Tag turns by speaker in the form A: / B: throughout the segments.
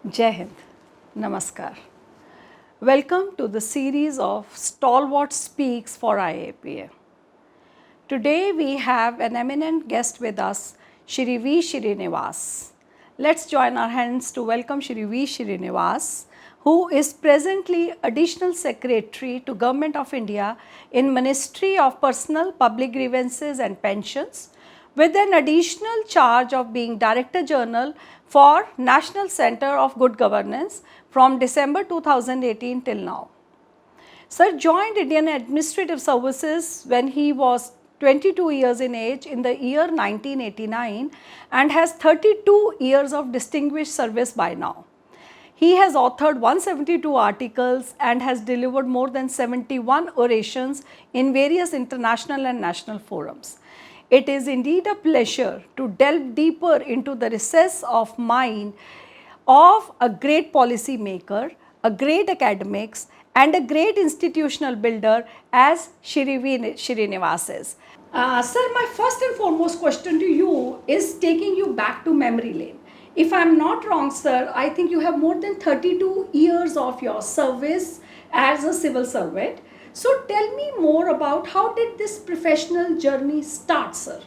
A: Jai Hind, Namaskar. Welcome to the series of Stalwart Speaks for IAPA. Today we have an eminent guest with us, Shri V. Srinivas. Let's join our hands to welcome Shri V. Srinivas, who is presently Additional Secretary to Government of India in Ministry of Personal, Public Grievances and Pensions, with an additional charge of being Director General for National Centre of Good Governance from December 2018 till now. Sir joined Indian Administrative Services when he was 22 years in age in the year 1989 and has 32 years of distinguished service by now. He has authored 172 articles and has delivered more than 71 orations in various international and national forums. It is indeed a pleasure to delve deeper into the recess of mind of a great policy maker, a great academics, and a great institutional builder as Shri V. Srinivas is. Sir, my first and foremost question to you is taking you back to memory lane. If I am not wrong, sir, I think you have more than 32 years of your service as a civil servant. So tell me more about how did this professional journey start, sir?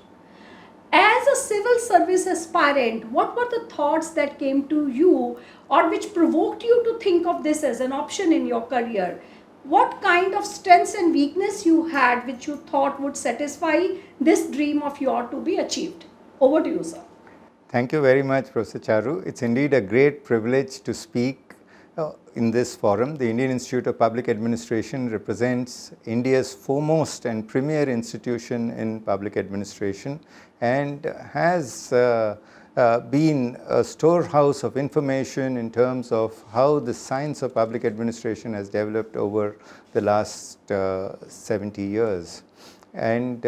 A: As a civil service aspirant, what were the thoughts that came to you or which provoked you to think of this as an option in your career? What kind of strengths and weakness you had which you thought would satisfy this dream of yours to be achieved? Over to you, sir.
B: Thank you very much, Professor Charu. It's indeed a great privilege to speak in this forum. The Indian Institute of Public Administration represents India's foremost and premier institution in public administration and has been a storehouse of information in terms of how the science of public administration has developed over the last 70 years. And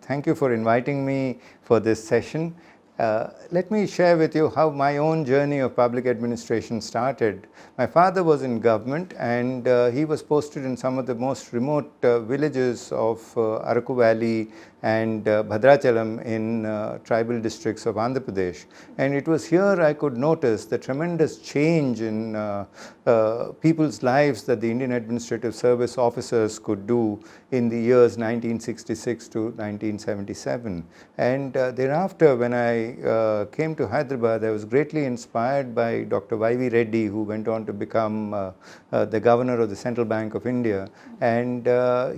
B: thank you for inviting me for this session. Let me share with you how my own journey of public administration started. My father was in government and he was posted in some of the most remote villages of Araku Valley and Bhadrachalam in tribal districts of Andhra Pradesh. And it was here I could notice the tremendous change in people's lives that the Indian Administrative Service officers could do in the years 1966 to 1977. And thereafter, when I came to Hyderabad, I was greatly inspired by Dr. Y.V. Reddy, who went on to become the governor of the Central Bank of India. And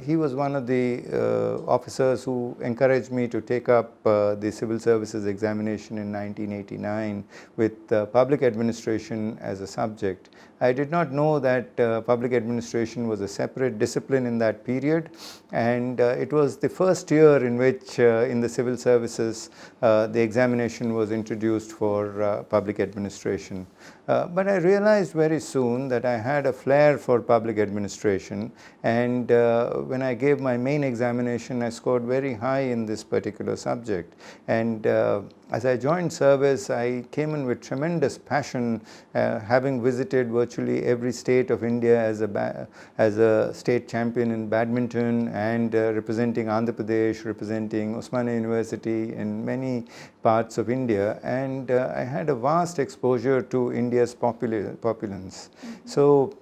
B: he was one of the officers who encouraged me to take up the civil services examination in 1989 with public administration as a subject. I did not know that public administration was a separate discipline in that period, and it was the first year in which in the civil services the examination was introduced for public administration. But I realized very soon that I had a flair for public administration, and when I gave my main examination, I scored very high in this particular subject. And as I joined service, I came in with tremendous passion, having visited virtually every state of India as a state champion in badminton and representing Andhra Pradesh, representing Osmania University in many parts of India, and I had a vast exposure to India's populace. So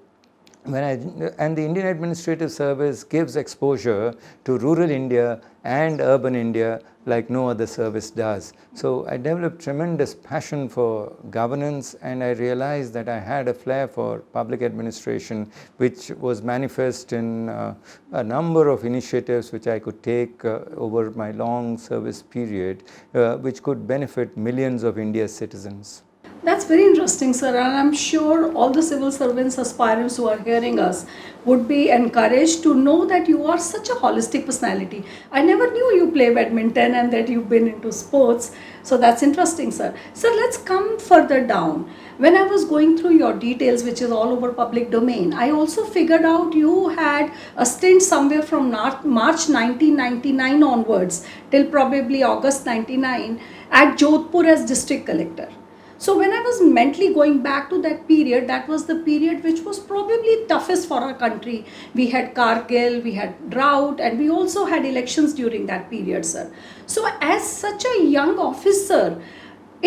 B: and the Indian Administrative Service gives exposure to rural India and urban India like no other service does. So I developed tremendous passion for governance, and I realized that I had a flair for public administration, which was manifest in a number of initiatives which I could take over my long service period, which could benefit millions of India's citizens.
A: That's very interesting, sir, and I'm sure all the civil servants aspirants who are hearing us would be encouraged to know that you are such a holistic personality. I never knew you play badminton and that you've been into sports, so that's interesting, sir. Sir, let's come further down. When I was going through your details, which is all over public domain, I also figured out you had a stint somewhere from March 1999 onwards till probably August 99 at Jodhpur as district collector. So when I was mentally going back to that period, that was the period which was probably toughest for our country. We had Kargil, we had drought, and we also had elections during that period, sir. So as such a young officer,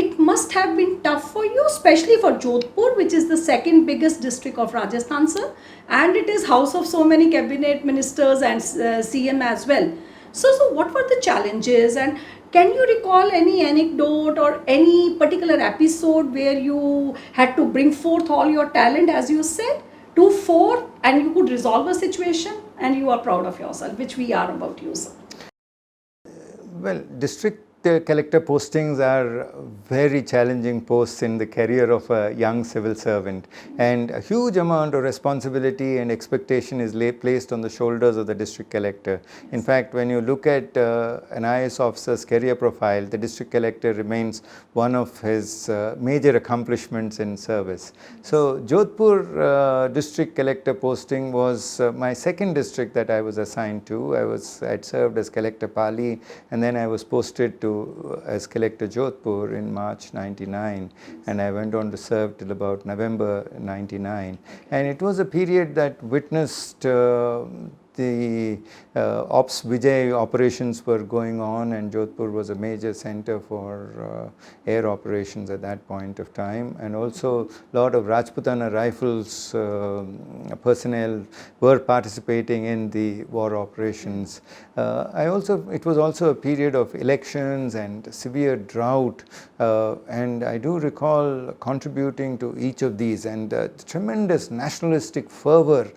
A: it must have been tough for you, especially for Jodhpur, which is the second biggest district of Rajasthan, sir, and it is house of so many cabinet ministers and CM as well. So what were the challenges, and can you recall any anecdote or any particular episode where you had to bring forth all your talent, as you said, to fore, and you could resolve a situation and you are proud of yourself, which we are about you, sir?
B: Well, district collector postings are very challenging posts in the career of a young civil servant, and a huge amount of responsibility and expectation is placed on the shoulders of the district collector. In fact, when you look at an IAS officer's career profile, the district collector remains one of his major accomplishments in service. So Jodhpur district collector posting was my second district that I was assigned to. I'd served as collector Pali, and then I was posted to as collector Jodhpur in March 99, and I went on to serve till about November 99, and it was a period that witnessed the Ops Vijay operations were going on, and Jodhpur was a major center for air operations at that point of time, and also a lot of Rajputana Rifles personnel were participating in the war operations. It was also a period of elections and severe drought, and I do recall contributing to each of these, and tremendous nationalistic fervor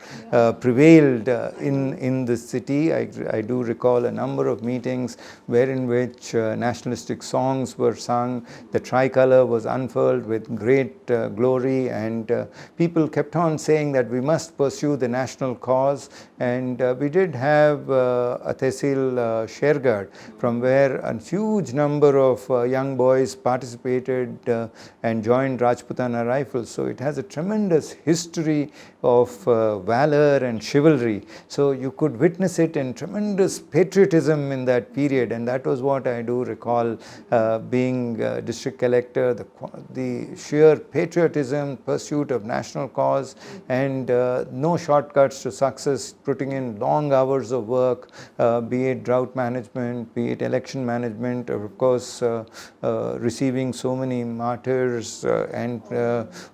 B: prevailed in the city. I do recall a number of meetings wherein which nationalistic songs were sung, the tricolor was unfurled with great glory, and people kept on saying that we must pursue the national cause, and we did have a Tehsil Shergarh, from where a huge number of young boys participated and joined Rajputana Rifles. So it has a tremendous history of valor and chivalry. So you could witness it in tremendous patriotism in that period, and that was what I do recall being district collector, the sheer patriotism, pursuit of national cause, and no shortcuts to success, putting in long hours of work, be it drought management, be it election management, of course receiving so many martyrs and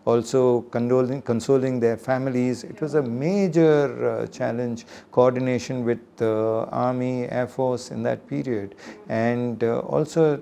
B: also consoling their families. It was a major challenge, coordination with Army, Air Force in that period, and also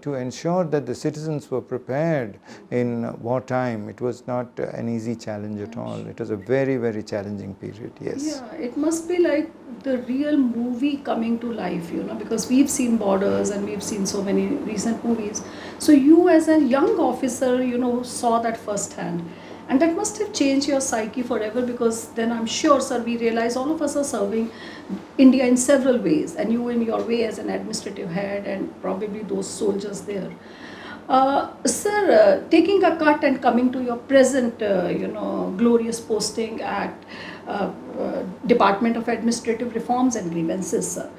B: to ensure that the citizens were prepared in wartime. It was not an easy challenge at all. It was a very, very challenging period, yes.
A: Yeah, it must be like the real movie coming to life, because we've seen Borders and we've seen so many recent movies. So you as a young officer, saw that firsthand. And that must have changed your psyche forever, because then I'm sure, sir, we realize all of us are serving India in several ways, and you in your way as an administrative head and probably those soldiers there. Sir, taking a cut and coming to your present, glorious posting at Department of Administrative Reforms and Grievances, sir.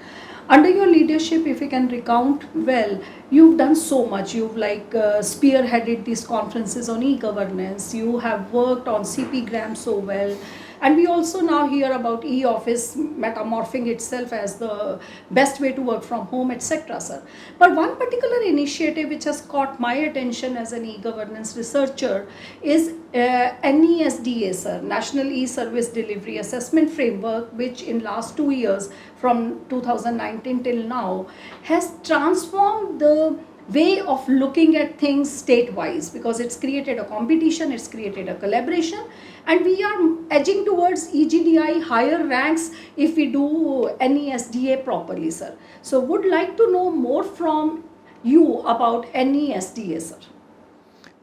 A: Under your leadership, if you can recount, well, you've done so much. You've spearheaded these conferences on e-governance. You have worked on CP Gram so well. And we also now hear about e-office metamorphing itself as the best way to work from home, etc., sir. But one particular initiative which has caught my attention as an e-governance researcher is NESDA, sir, National E-Service Delivery Assessment Framework, which in last 2 years, from 2019 till now, has transformed the way of looking at things state-wise, because it's created a competition, it's created a collaboration, and we are edging towards EGDI higher ranks if we do NESDA properly, sir. So would like to know more from you about NESDA, sir.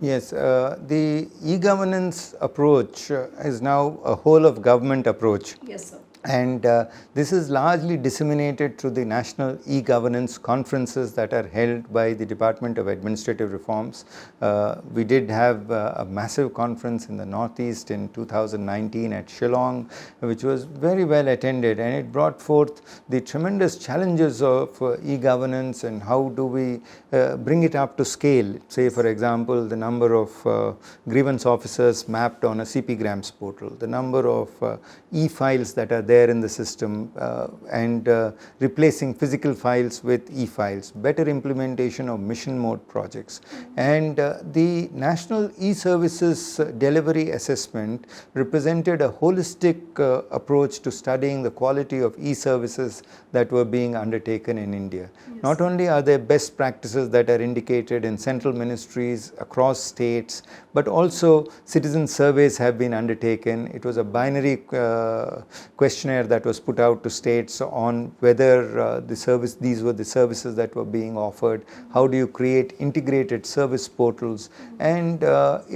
B: Yes, the e-governance approach is now a whole of government approach.
A: Yes, sir.
B: And this is largely disseminated through the national e-governance conferences that are held by the Department of Administrative Reforms. We did have a massive conference in the Northeast in 2019 at Shillong, which was very well attended, and it brought forth the tremendous challenges of e-governance and how do we bring it up to scale. Say, for example, the number of grievance officers mapped on a CP Grams portal, the number of e-files that are there there in the system and replacing physical files with e-files, better implementation of mission mode projects. And the National E-Services Delivery Assessment represented a holistic approach to studying the quality of e-services that were being undertaken in India.
A: Yes.
B: Not only are there best practices that are indicated in central ministries across states, but also citizen surveys have been undertaken. It was a binary questionnaire that was put out to states on whether these were the services that were being offered. How do you create integrated service portals? And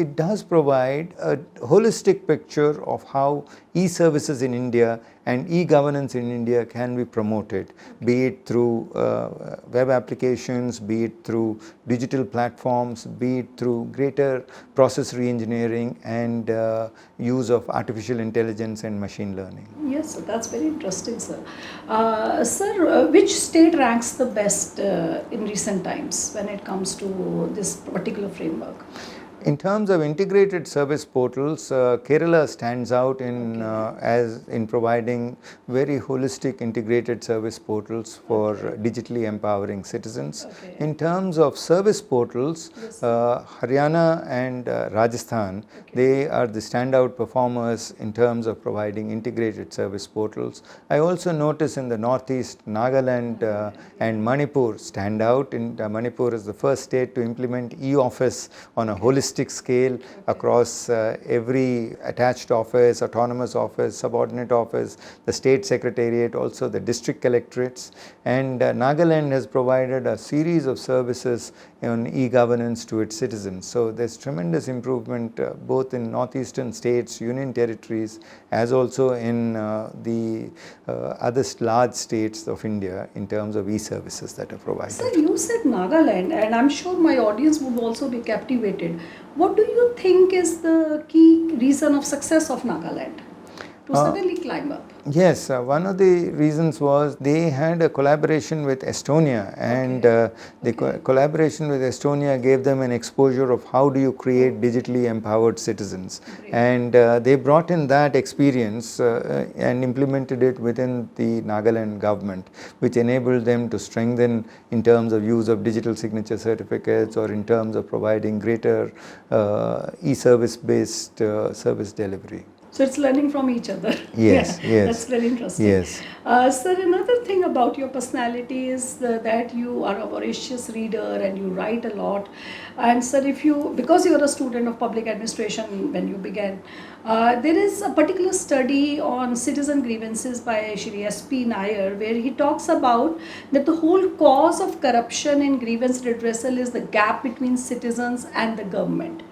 B: it does provide a holistic picture of how e-services in India and e-governance in India can be promoted, be it through web applications, be it through digital platforms, be it through greater process re-engineering and use of artificial intelligence and machine learning.
A: Yes, sir, that's very interesting, sir. Sir, which state ranks the best in recent times when it comes to this particular framework?
B: In terms of integrated service portals, Kerala stands out in providing very holistic integrated service portals for digitally empowering citizens.
A: Okay.
B: In terms of service portals,
A: Yes.
B: Haryana and Rajasthan, they are the standout performers in terms of providing integrated service portals. I also notice in the Northeast, Nagaland and Manipur stand out. Manipur is the first state to implement e-office on a holistic scale across every attached office, autonomous office, subordinate office, the state secretariat, also the district collectorates. And Nagaland has provided a series of services on e-governance to its citizens. So there's tremendous improvement both in northeastern states, union territories, as also in the other large states of India in terms of e-services that are provided.
A: Sir, you said Nagaland, and I'm sure my audience would also be captivated. What do you think is the key reason of success of Nagaland to suddenly climb up?
B: Yes, one of the reasons was they had a collaboration with Estonia, and the collaboration with Estonia gave them an exposure of how do you create digitally empowered citizens.
A: Great.
B: And they brought in that experience and implemented it within the Nagaland government, which enabled them to strengthen in terms of use of digital signature certificates or in terms of providing greater e-service based service delivery.
A: So it's learning from each other.
B: Yes,
A: Yeah,
B: yes.
A: That's very interesting.
B: Yes.
A: Sir, another thing about your personality is that you are a voracious reader and you write a lot. And sir, because you are a student of public administration when you began, there is a particular study on citizen grievances by Shri S.P. Nair, where he talks about that the whole cause of corruption in grievance redressal is the gap between citizens and the government.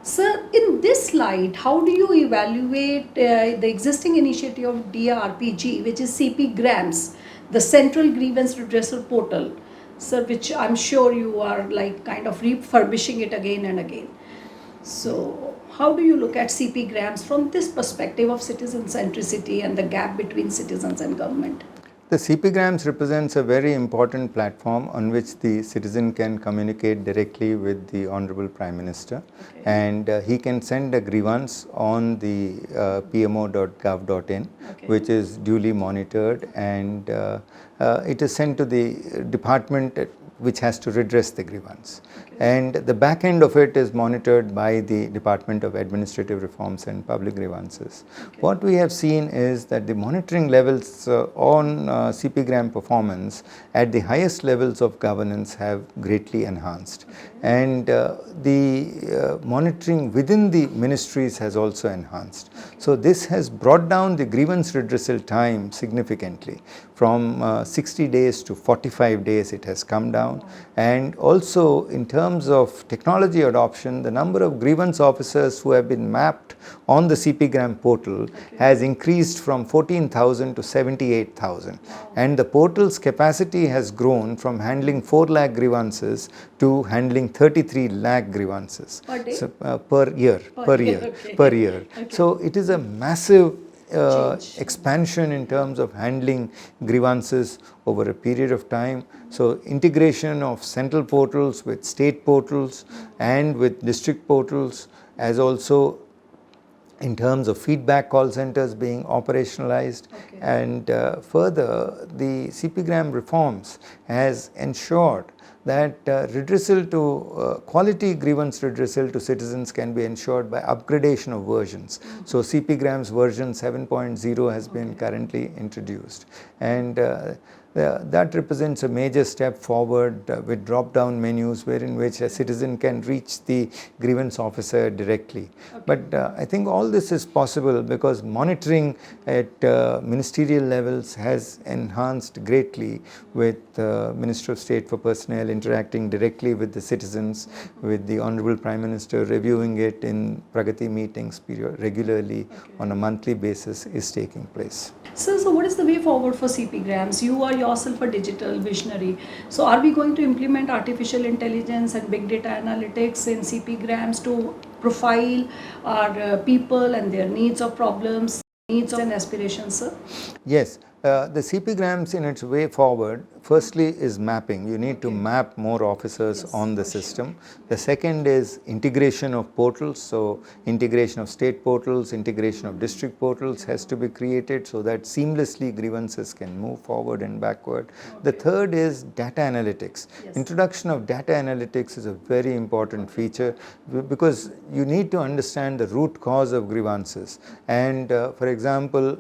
A: Sir, in this light, how do you evaluate the existing initiative of DRPG, which is CP Grams, the Central Grievance Redressal Portal, sir, which I'm sure you are like kind of refurbishing it again and again. So, how do you look at CP Grams from this perspective of citizen centricity and the gap between citizens and government?
B: The CP Grams represents a very important platform on which the citizen can communicate directly with the Honorable Prime Minister, and he can send a grievance on the pmo.gov.in, which is duly monitored, and it is sent to the department which has to redress the grievance. And the back end of it is monitored by the Department of Administrative Reforms and Public Grievances. What we have seen is that the monitoring levels on CP Gram performance at the highest levels of governance have greatly enhanced. And the monitoring within the ministries has also enhanced. So this has brought down the grievance redressal time significantly. From 60 days to 45 days it has come down. And also in terms of technology adoption, the number of grievance officers who have been mapped on the CP Gram portal has increased from 14,000 to 78,000. And the portal's capacity has grown from handling 4 lakh grievances to handling 33 lakh grievances.
A: Per day?
B: So, per year.
A: Okay.
B: So it is a massive expansion in terms of handling grievances over a period of time. So integration of central portals with state portals and with district portals, as also in terms of feedback call centers being operationalized, and further the CPGRAM reforms has ensured that redressal to quality grievance redressal to citizens can be ensured by upgradation of versions. So CPGRAM's version 7.0 has been currently introduced, and that represents a major step forward with drop-down menus wherein which a citizen can reach the grievance officer directly. But I think all this is possible because monitoring at ministerial levels has enhanced greatly with Minister of State for Personnel interacting directly with the citizens, with the Honorable Prime Minister reviewing it in Pragati meetings regularly on a monthly basis is taking place.
A: So what is the way forward for CPGRAMs? You are yourself a digital visionary. So are we going to implement artificial intelligence and big data analytics in CPGRAMs to profile our people and their needs or problems, needs and aspirations, sir?
B: Yes. The CPGRAMs in its way forward, firstly is mapping. You need to map more officers on the system. The second is integration of portals. So integration of state portals, integration of district portals has to be created so that seamlessly grievances can move forward and backward. The third is data analytics. Introduction of data analytics is a very important feature because you need to understand the root cause of grievances. And for example,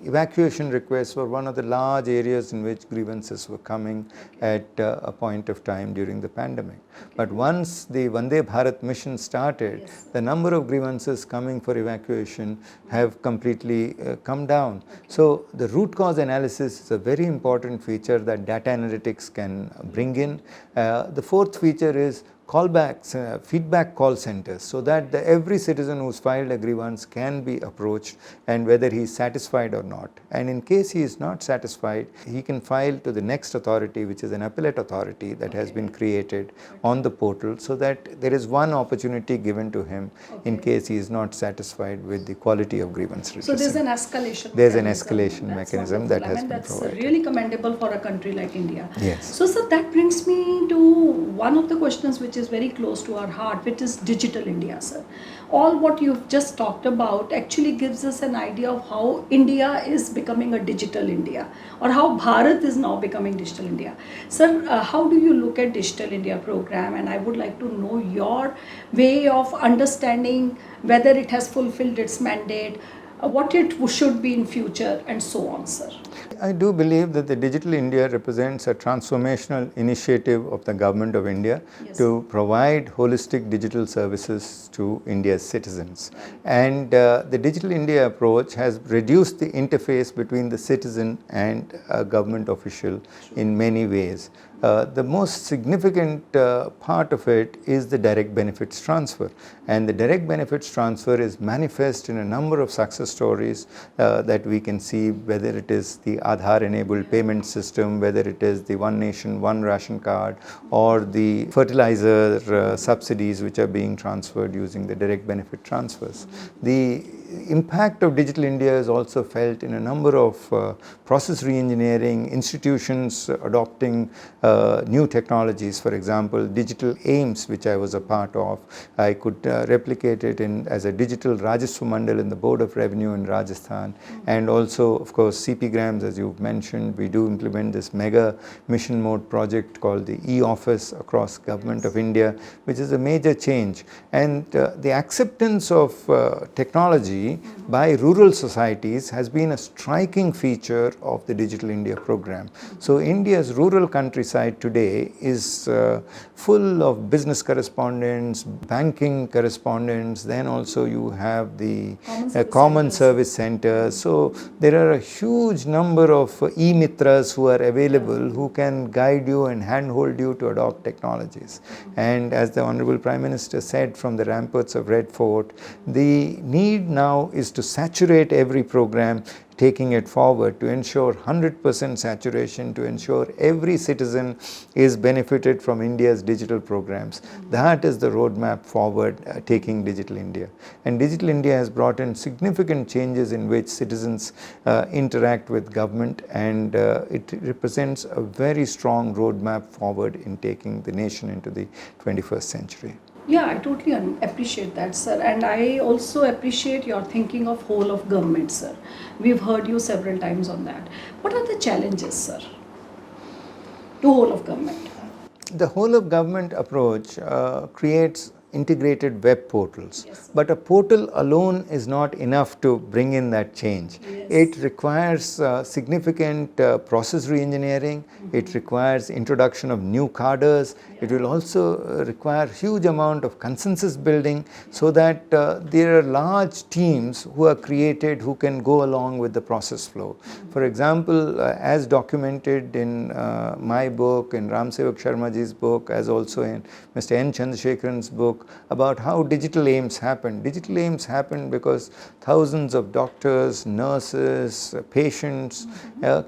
B: evacuation requests were one of the large areas in which grievances were coming at a point of time during the pandemic. But once the Vande Bharat mission started, the number of grievances coming for evacuation have completely come down. So the root cause analysis is a very important feature that data analytics can bring in. The fourth feature is callbacks, feedback call centers, so that every citizen who's filed a grievance can be approached and whether he is satisfied or not. And in case he is not satisfied, he can file to the next authority, which is an appellate authority that has been created on the portal, so that there is one opportunity given to him in case he is not satisfied with the quality of grievance redressal.
A: So there's an escalation.
B: There's an escalation mechanism that has been provided.
A: That's really commendable for a country like India.
B: Yes.
A: So sir, that brings me to one of the questions which is very close to our heart, which is digital India, sir. All what you've just talked about actually gives us an idea of how India is becoming a digital India, or how Bharat is now becoming digital India. Sir, how do you look at Digital India program? And I would like to know your way of understanding whether it has fulfilled its mandate, what it should be in future, and so on, sir.
B: I do believe that the Digital India represents a transformational initiative of the Government of India to provide holistic digital services to India's citizens. And the Digital India approach has reduced the interface between the citizen and a government official in many ways. The most significant part of it is the direct benefits transfer, and the direct benefits transfer is manifest in a number of success stories that we can see, whether it is the Aadhaar enabled payment system, whether it is the One Nation One Ration Card, or the fertilizer subsidies which are being transferred using the direct benefit transfers. The impact of Digital India is also felt in a number of process re-engineering, institutions adopting new technologies. For example, Digital AIMS, which I was a part of, I could replicate it as a digital Rajaswa Mandal in the Board of Revenue in Rajasthan. And also, of course, CPGRAMs, as you've mentioned, we do implement this mega mission mode project called the e-office across Government of India, which is a major change. And the acceptance of technology by rural societies has been a striking feature of the Digital India program. So India's rural countryside today is full of business correspondents, banking correspondents, then also you have the common service centers. So there are a huge number of e-mitras who are available who can guide you and handhold you to adopt technologies. And as the Honorable Prime Minister said from the ramparts of Red Fort, the need now is to saturate every program, taking it forward to ensure 100% saturation, to ensure every citizen is benefited from India's digital programs. That is the roadmap forward, taking Digital India. And Digital India has brought in significant changes in which citizens interact with government, and it represents a very strong roadmap forward in taking the nation into the 21st century.
A: Yeah, I totally appreciate that, sir. And I also appreciate your thinking of whole of government, sir. We've heard you several times on that. What are the challenges, sir, to whole of government?
B: The whole of government approach creates integrated web portals,
A: Yes, sir.
B: but a portal alone is not enough to bring in that change.
A: Yes.
B: It requires significant process reengineering, it requires introduction of new cadres, it will also require huge amount of consensus building so that there are large teams who are created who can go along with the process flow. For example, as documented in my book, in Ram Sevak Sharmaji's book, as also in Mr. N. Chandrasekharan's book, about how digital aims happened. Digital aims happened because thousands of doctors, nurses, patients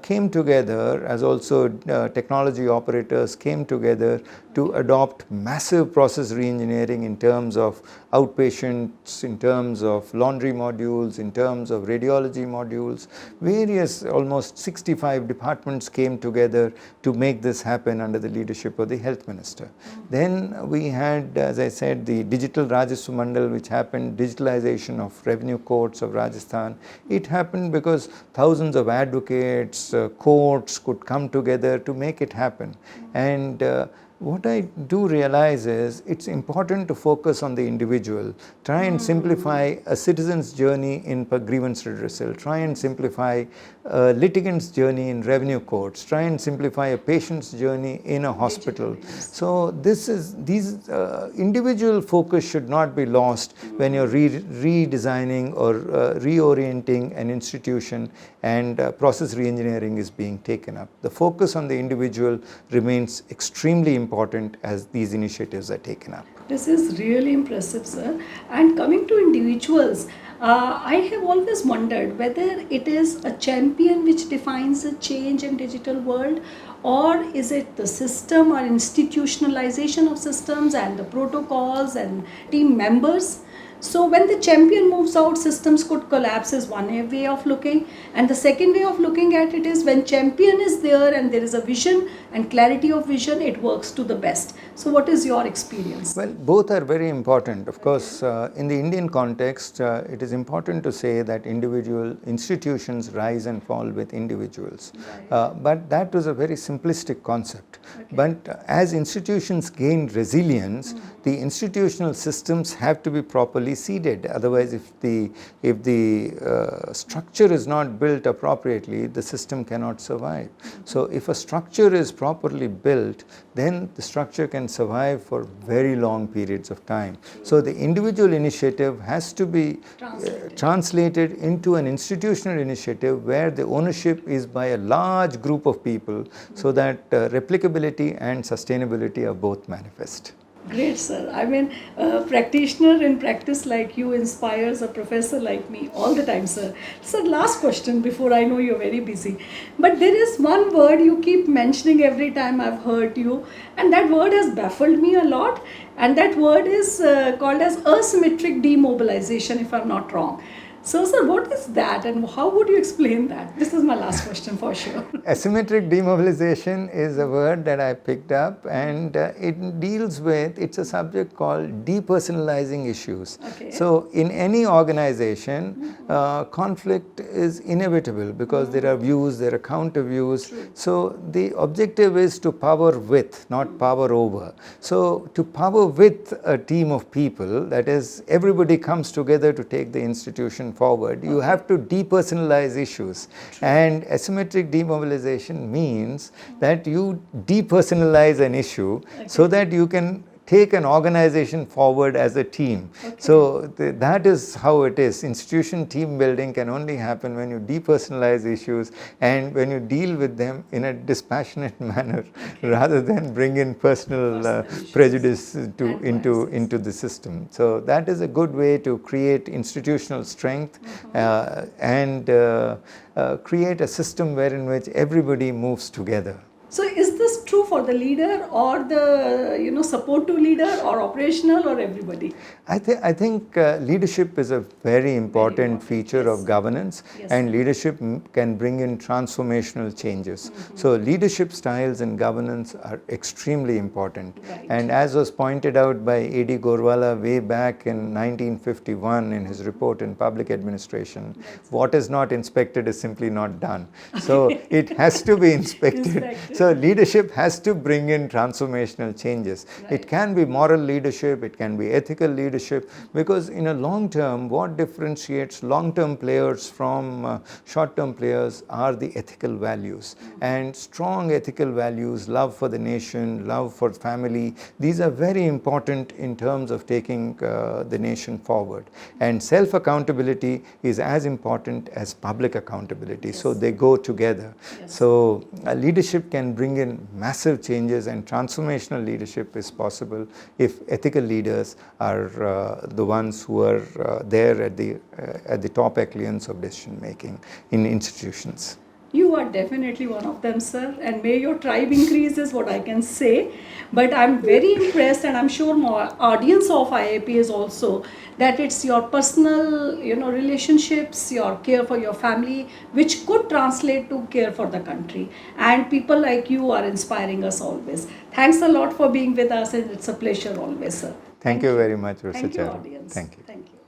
B: came together, as also technology operators came together to adopt massive process reengineering in terms of outpatients, in terms of laundry modules, in terms of radiology modules. Various, almost 65 departments came together to make this happen under the leadership of the health minister. Then we had, as I said, the digital Rajaswa Mandal, which happened, digitalization of revenue courts of Rajasthan. It happened because thousands of advocates, courts could come together to make it happen. And what I do realize is it's important to focus on the individual. Try and simplify a citizen's journey in grievance redressal. Try and simplify a litigant's journey in revenue courts. Try and simplify a patient's journey in a hospital. So these individual focus should not be lost when you're redesigning or reorienting an institution and process reengineering is being taken up. The focus on the individual remains extremely important as these initiatives are taken up.
A: This is really impressive, sir. And coming to individuals, I have always wondered whether it is a champion which defines a change in digital world, or is it the system or institutionalization of systems and the protocols and team members? So when the champion moves out, systems could collapse is one way of looking. And the second way of looking at it is when champion is there and there is a vision and clarity of vision, it works to the best. So what is your experience?
B: Well, both are very important. Of course, in the Indian context, it is important to say that individual institutions rise and fall with individuals. But that was a very simplistic concept.
A: Okay.
B: But as institutions gain resilience, the institutional systems have to be properly seeded. Otherwise, if the structure is not built appropriately, the system cannot survive. So if a structure is properly built, then the structure can survive for very long periods of time. So the individual initiative has to be translated into an institutional initiative where the ownership is by a large group of people so that replicability and sustainability are both manifest.
A: Great, sir. I mean, a practitioner in practice like you inspires a professor like me all the time, sir. Sir, last question before I know you're very busy. But there is one word you keep mentioning every time I've heard you, and that word has baffled me a lot. And that word is called as asymmetric demobilization, if I'm not wrong. So, sir, what is that and how would you explain that? This is my last question for sure.
B: Asymmetric demobilization is a word that I picked up, and it deals with, it's a subject called depersonalizing issues.
A: Okay.
B: So in any organization, conflict is inevitable because there are views, there are counter views.
A: True.
B: So the objective is to power with, not power over. So to power with a team of people, that is, everybody comes together to take the institution forward, you have to depersonalize issues. And asymmetric demobilization means that you depersonalize an issue so that you can take an organization forward as a team.
A: Okay.
B: So that is how it is. Institution team building can only happen when you depersonalize issues and when you deal with them in a dispassionate manner rather than bring in personal prejudice into the system. So that is a good way to create institutional strength and create a system wherein which everybody moves together.
A: So is this true true for the leader or the support to leader or operational or everybody?
B: I think leadership is a very important feature of governance,
A: Yes,
B: and
A: sir.
B: leadership can bring in transformational changes. So leadership styles and governance are extremely important.
A: Right.
B: And as was pointed out by A.D. Gorwala way back in 1951 in his report in Public Administration, what is not inspected is simply not done. So it has to be inspected. So leadership has to bring in transformational changes. It can be moral leadership, it can be ethical leadership, because in a long term, what differentiates long-term players from short-term players are the ethical values. And strong ethical values, love for the nation, love for family, these are very important in terms of taking the nation forward. And self-accountability is as important as public accountability. So they go together. So leadership can bring in massive changes, and transformational leadership is possible if ethical leaders are the ones who are there at the top echelons of decision making in institutions.
A: You are definitely one of them, sir, and may your tribe increase is what I can say. But I'm very impressed, and I'm sure more audience of IAP is also, that it's your personal, relationships, your care for your family, which could translate to care for the country. And people like you are inspiring us always. Thanks a lot for being with us, and it's a pleasure always, sir.
B: Thank you very much, Rosa
A: Thank you,
B: Charu.
A: audience.
B: Thank you.
A: Thank you.